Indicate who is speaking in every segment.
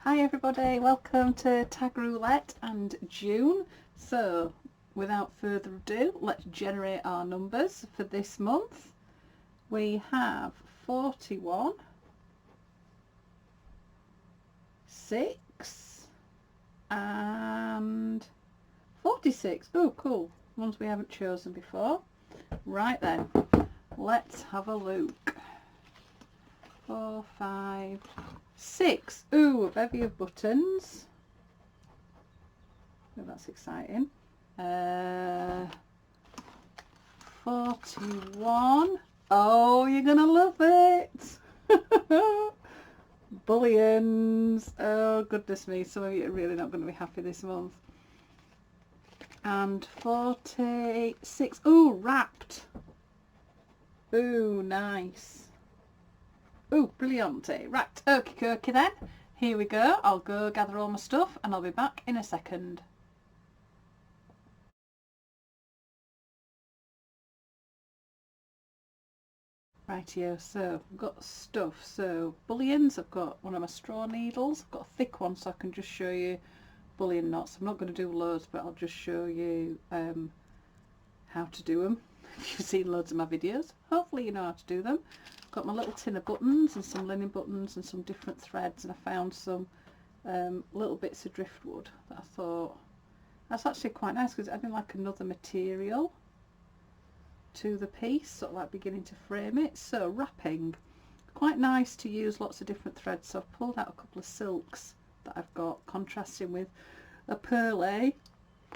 Speaker 1: Hi everybody, welcome to Tagroulette and June. So without further ado, let's generate our numbers for this month. We have 41, 6 and 46. Oh cool, ones we haven't chosen before. Right then, let's have a look. 4, 5, 6. Ooh, a bevy of buttons. Oh, that's exciting. 41. Oh, you're gonna love it. Bullions. Oh goodness me, some of you are really not going to be happy this month. And 46. Ooh, wrapped. Ooh, nice. Ooh, brilliante. Right, okie dokie then. Here we go. I'll go gather all my stuff and I'll be back in a second. Rightio, so I've got stuff. So bullions, I've got one of my straw needles. I've got a thick one so I can just show you bullion knots. I'm not going to do loads, but I'll just show you how to do them. If you've seen loads of my videos, hopefully you know how to do them. I've got my little tin of buttons and some linen buttons and some different threads, and I found some little bits of driftwood that I thought that's actually quite nice because it's adding like another material to the piece, sort of like beginning to frame it. So wrapping, quite nice to use lots of different threads. So I've pulled out a couple of silks that I've got contrasting with a pearl,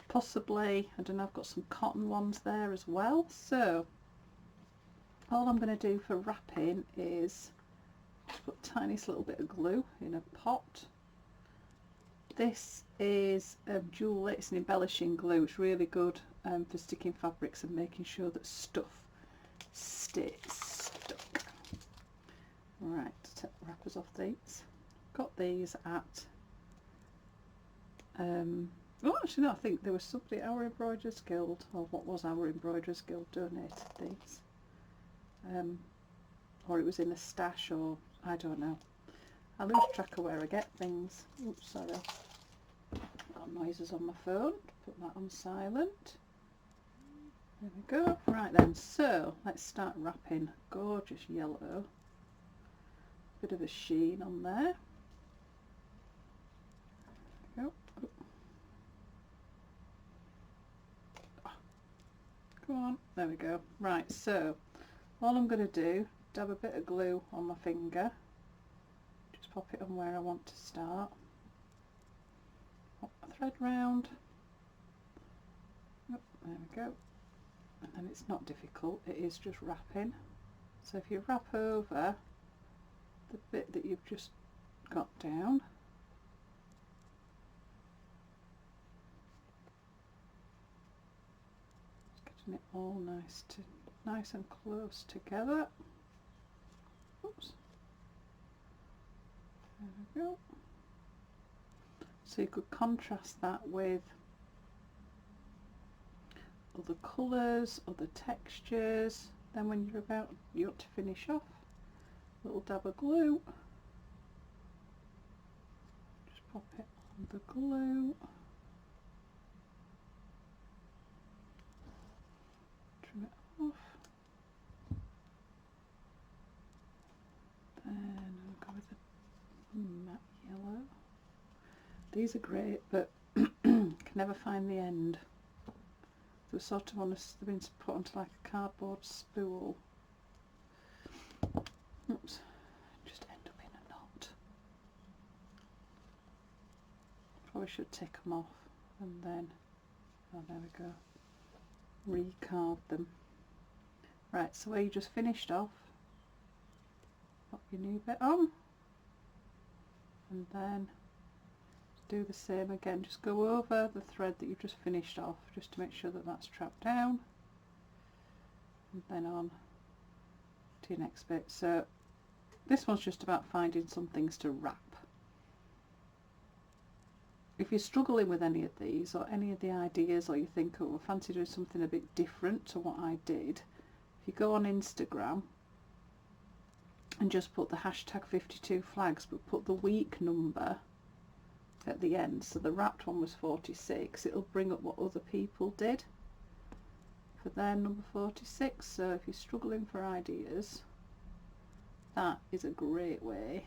Speaker 1: possibly, I don't know, I've got some cotton ones there as well. So all I'm going to do for wrapping is just put a tiniest little bit of glue in a pot. This is jewel, it's an embellishing glue. It's really good for sticking fabrics and making sure that stuff stays stuck. Right, take the wrappers off these. Got these at oh, actually no, I think there was somebody at our Embroiderers Guild, or what was our Embroiderers Guild, donated these, or it was in a stash, or I don't know. I lose track of where I get things. Oops, sorry. Got noises on my phone. Put that on silent. There we go. Right then, so let's start wrapping. Gorgeous yellow. Bit of a sheen on there. There we go. Oh. Come on. There we go. Right, so all I'm going to do, dab a bit of glue on my finger. Just pop it on where I want to start. Pop my thread round. Oh, there we go. And then it's not difficult, it is just wrapping. So if you wrap over the bit that you've just got down, just getting it all nice and close together. Oops. There we go. So you could contrast that with other colours, other textures. Then when you want to finish off, a little dab of glue. Just pop it on the glue. Trim it off. Then I'll go with the matte yellow. These are great, but can never find the end. They were sort of they've been put onto like a cardboard spool. Oops, just end up in a knot. Probably should take them off and then, oh there we go, re-card them. Right, so where you just finished off, pop your new bit on, and then do the same again. Just go over the thread that you've just finished off, just to make sure that that's trapped down, and then on to your next bit. So this one's just about finding some things to wrap. If you're struggling with any of these or any of the ideas, or you think, oh, I fancy doing something a bit different to what I did, if you go on Instagram and just put the hashtag 52 flags, but put the week number at the end. So the wrapped one was 46. It'll bring up what other people did for their number 46. So if you're struggling for ideas, that is a great way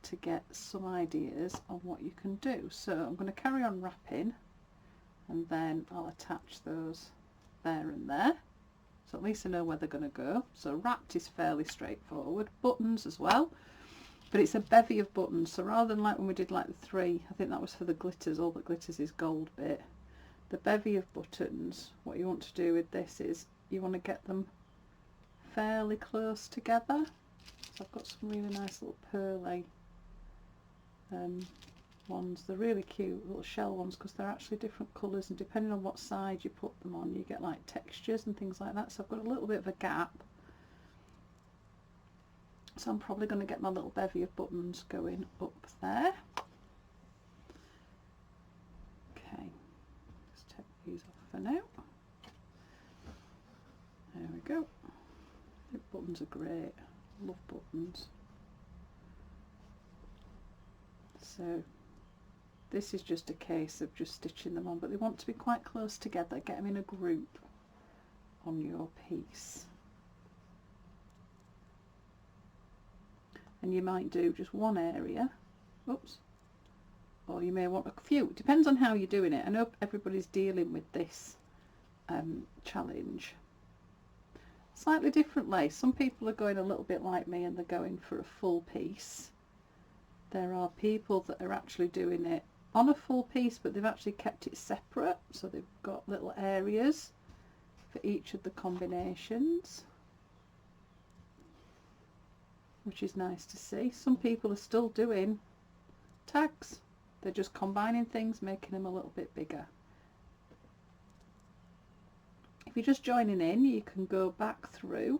Speaker 1: to get some ideas on what you can do. So I'm going to carry on wrapping, and then I'll attach those there and there, so at least I know where they're going to go. So wrapped is fairly straightforward. Buttons as well, but it's a bevy of buttons, so rather than like when we did like the 3, I think that was for the glitters, all that glitters is gold bit. The bevy of buttons, what you want to do with this is you want to get them fairly close together. So I've got some really nice little pearly ones. They're really cute little shell ones because they're actually different colours, and depending on what side you put them on you get like textures and things like that. So I've got a little bit of a gap, so I'm probably going to get my little bevy of buttons going up there. Okay, let's take these off for now. There we go. The buttons are great, love buttons. So this is just a case of just stitching them on, but they want to be quite close together. Get them in a group on your piece. And you might do just one area, oops, or you may want a few. It depends on how you're doing it. I know everybody's dealing with this challenge slightly differently. Some people are going a little bit like me and they're going for a full piece. There are people that are actually doing it on a full piece, but they've actually kept it separate, so they've got little areas for each of the combinations, which is nice to see. Some people are still doing tags. They're just combining things, making them a little bit bigger. If you're just joining in, you can go back through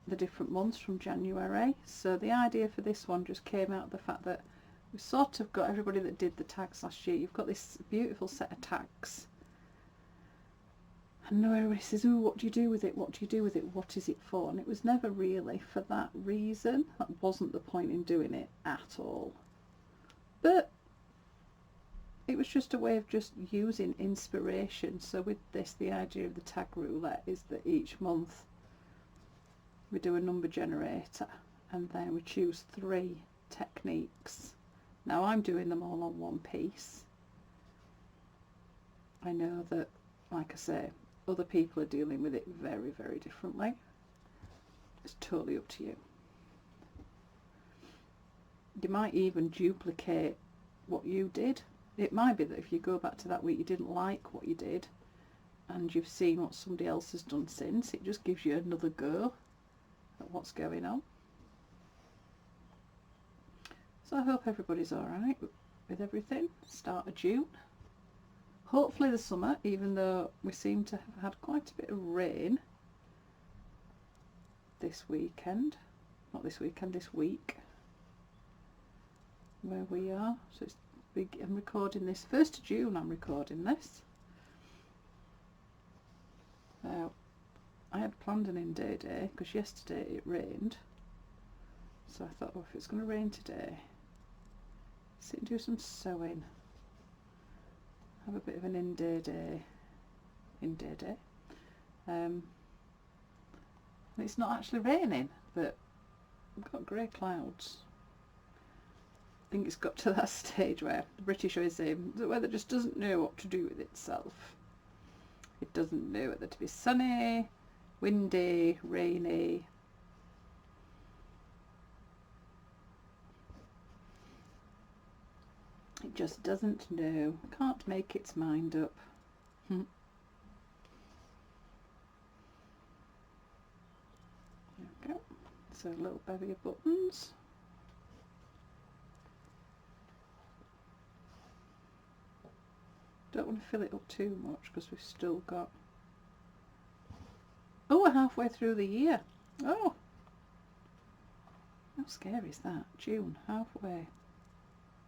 Speaker 1: the different months from January. So the idea for this one just came out of the fact that we sort of got everybody that did the tags last year. You've got this beautiful set of tags, and everybody says, "Ooh, what do you do with it? What do you do with it? What is it for?" And it was never really for that reason. That wasn't the point in doing it at all. But it was just a way of just using inspiration. So with this, the idea of the tag roulette is that each month we do a number generator, and then we choose 3 techniques. Now I'm doing them all on one piece. I know that, like I say, other people are dealing with it very, very differently. It's totally up to you. You might even duplicate what you did. It might be that if you go back to that week you didn't like what you did and you've seen what somebody else has done since, it just gives you another go at what's going on. So I hope everybody's alright with everything. Start of June. Hopefully the summer, even though we seem to have had quite a bit of rain this weekend. Not this weekend, this week where we are. So it's big. I'm recording this 1st of June. I'm recording this. Now I had planned an in-day day because yesterday it rained, so I thought, oh, if it's going to rain today, sit and do some sewing, have a bit of an in-day day. And it's not actually raining, but we've got grey clouds. I think it's got to that stage where the British always say the weather just doesn't know what to do with itself. It doesn't know whether to be sunny, windy, rainy. It just doesn't know. Can't make its mind up. There we go. So a little bevy of buttons. Don't want to fill it up too much because we've still got... Oh, we're halfway through the year. Oh, how scary is that? June, halfway.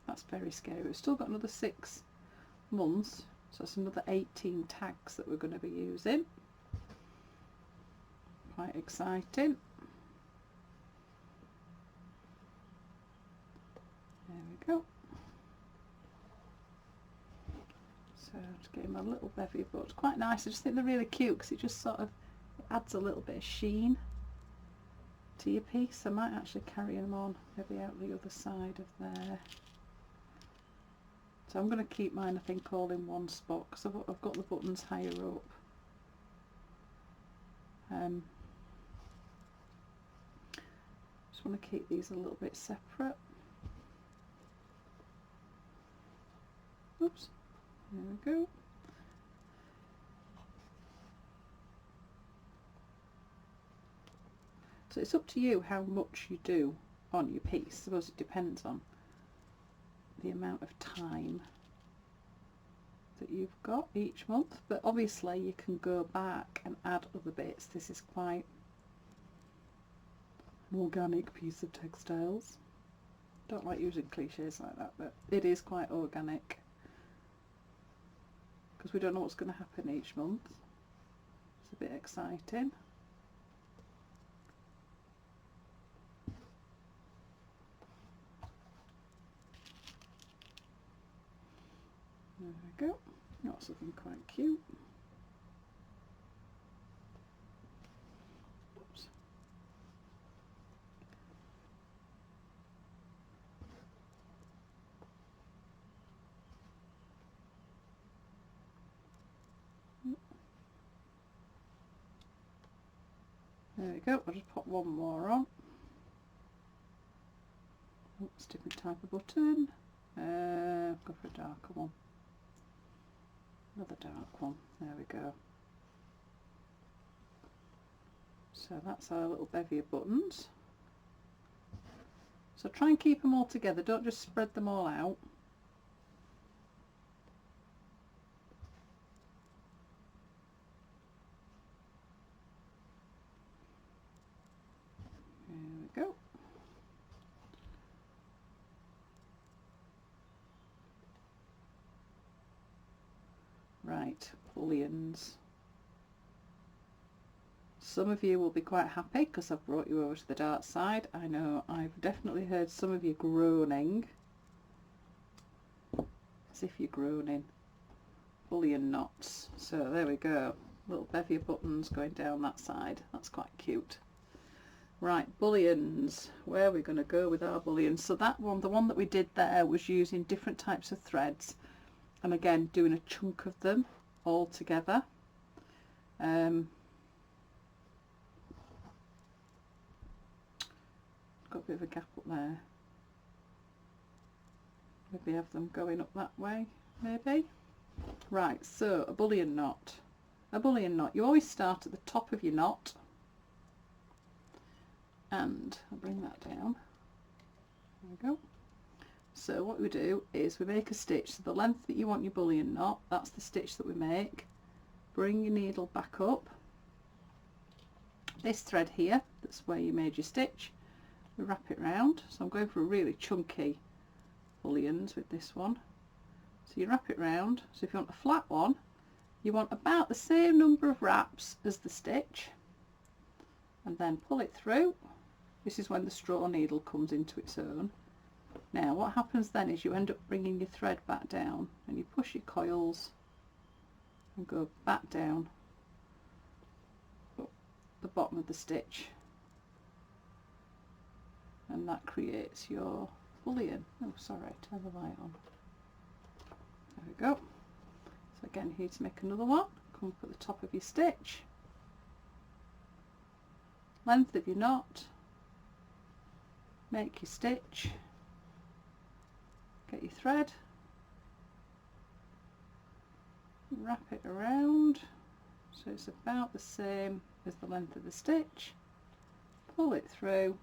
Speaker 1: That's very scary. We've still got another 6 months, so that's another 18 tags that we're going to be using. Quite exciting. go. So just getting my little bevy, but it's quite nice. I just think they're really cute because it just sort of adds a little bit of sheen to your piece. I might actually carry them on maybe out the other side of there. So I'm going to keep mine, I think, all in one spot because I've got the buttons higher up. Just want to keep these a little bit separate. Oops, there we go. So it's up to you how much you do on your piece. I suppose it depends on the amount of time that you've got each month, but obviously you can go back and add other bits. This is quite an organic piece of textiles. Don't like using cliches like that, but it is quite organic because we don't know what's going to happen each month. It's a bit exciting. There we go. That's looking quite cute. Oops. There we go. I'll just pop one more on. Oops, different type of button. Go for a darker one. Another dark one. There we go. So that's our little bevy of buttons. So try and keep them all together. Don't just spread them all out. There we go. Right, bullions. Some of you will be quite happy because I've brought you over to the dark side. I know I've definitely heard some of you groaning, as if you're groaning. Bullion knots. So there we go. Little bevy of buttons going down that side. That's quite cute. Right, bullions. Where are we going to go with our bullions? So that one, the one that we did there, was using different types of threads. And again, doing a chunk of them all together. Got a bit of a gap up there. Maybe have them going up that way, maybe. Right, so a bullion knot. A bullion knot. You always start at the top of your knot. And I'll bring that down. There we go. So what we do is we make a stitch. So the length that you want your bullion knot, that's the stitch that we make. Bring your needle back up. This thread here, that's where you made your stitch. We wrap it round. So I'm going for a really chunky bullions with this one. So you wrap it round. So if you want a flat one, you want about the same number of wraps as the stitch. And then pull it through. This is when the straw needle comes into its own. Now what happens then is you end up bringing your thread back down and you push your coils and go back down up the bottom of the stitch, and that creates your bullion. Oh sorry, turn the light on. There we go. So again, here to make another one, come up at the top of your stitch, length of your knot, make your stitch, get your thread, wrap it around so it's about the same as the length of the stitch, pull it through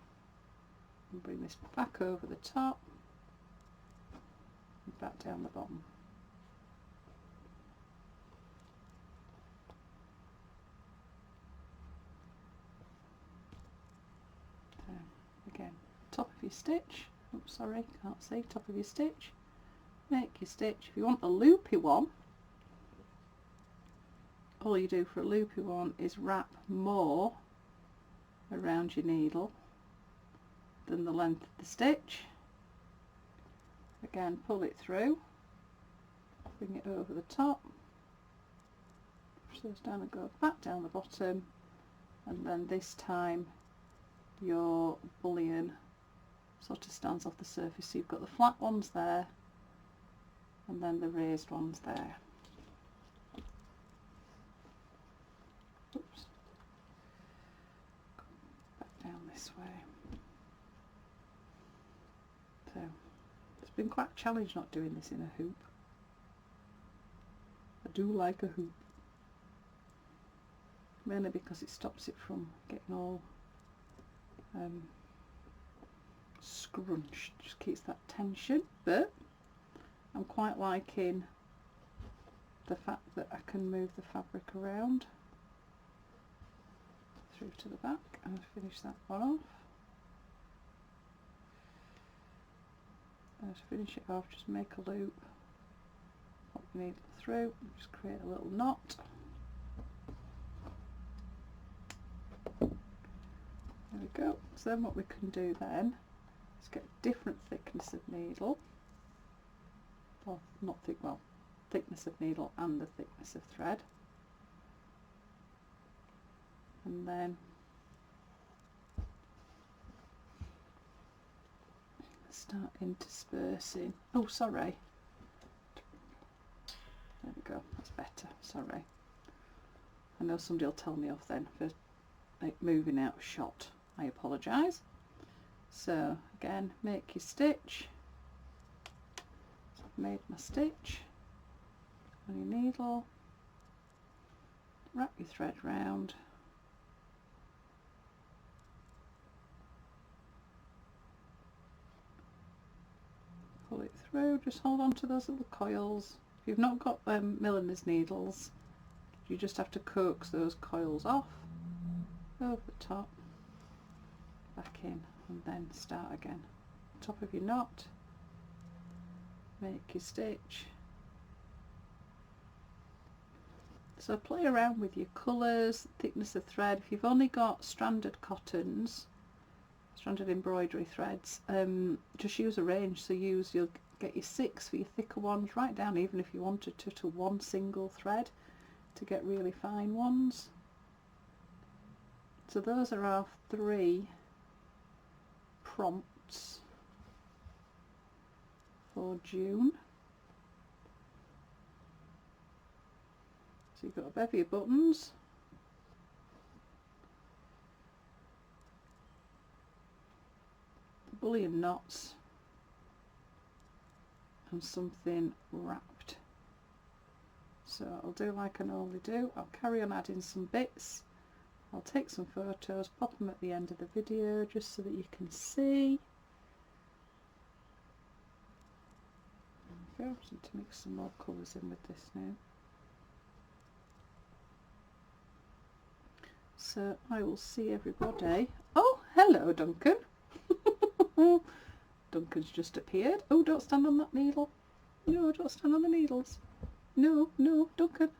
Speaker 1: and bring this back over the top and back down the bottom. So again, top of your stitch. Oops, sorry, can't see. Top of your stitch. Make your stitch. If you want a loopy one, all you do for a loopy one is wrap more around your needle than the length of the stitch, Again, pull it through, bring it over the top, push those down and go back down the bottom, and then this time your bullion sort of stands off the surface, so you've got the flat ones there and then the raised ones there. Oops. Back down this way. So it's been quite a challenge not doing this in a hoop. I do like a hoop, mainly because it stops it from getting all scrunched, just keeps that tension. But I'm quite liking the fact that I can move the fabric around through to the back and finish that one off. And to finish it off, just make a loop, pop the needle through, and just create a little knot. There we go. So then what we can do then is get a different thickness of needle, or not thick, well, thickness of needle and the thickness of thread, and then start interspersing. Oh, sorry. There we go. That's better. Sorry. I know somebody will tell me off then for like moving out of shot. I apologise. So again, make your stitch. So I've made my stitch on your needle. Wrap your thread round. Pull it through. Just hold on to those little coils. If you've not got milliner's needles, you just have to coax those coils off, over the top, back in, and then start again. Top of your knot, make your stitch. So play around with your colours, thickness of thread. If you've only got stranded cottons, stranded embroidery threads, just use a range. So you'll get your 6 for your thicker ones, right down even if you wanted to one single thread to get really fine ones. So those are our 3 prompts for June. So you've got a bevy of buttons, bullion knots, and something wrapped. So I'll do like I normally do. I'll carry on adding some bits. I'll take some photos, pop them at the end of the video just so that you can see. There we go. I need to mix some more colours in with this now. So I will see everybody. Oh, hello Duncan. Duncan's just appeared. Oh, don't stand on that needle. No, don't stand on the needles. No, no, Duncan.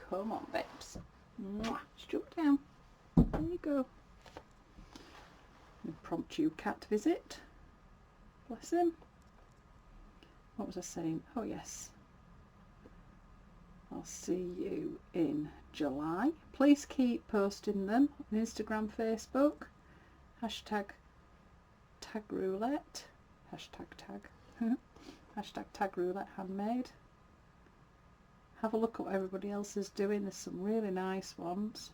Speaker 1: Come on, babes. Mwah. Just jump down. There you go. Impromptu cat visit. Bless him. What was I saying? Oh yes. I'll see you in July. Please keep posting them on Instagram, Facebook. Hashtag tagroulette. Hashtag tag. Hashtag tagroulette handmade. Have a look at what everybody else is doing. There's some really nice ones.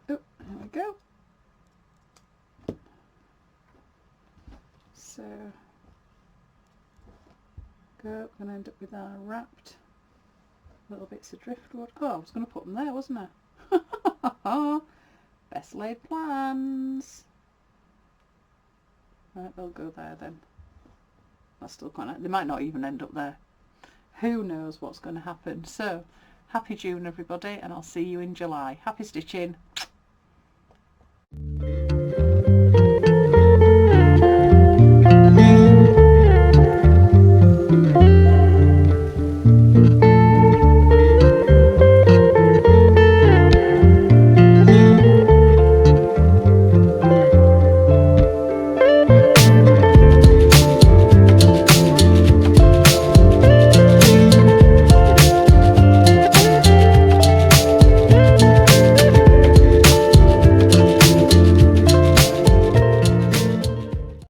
Speaker 1: Oh, there we go. So, we're going to end up with our wrapped little bits of driftwood. Oh, I was going to put them there, wasn't I? Best laid plans. Right, they'll go there then. That's still quite, they might not even end up there. Who knows what's going to happen. So, happy June everybody, and I'll see you in July. Happy stitching.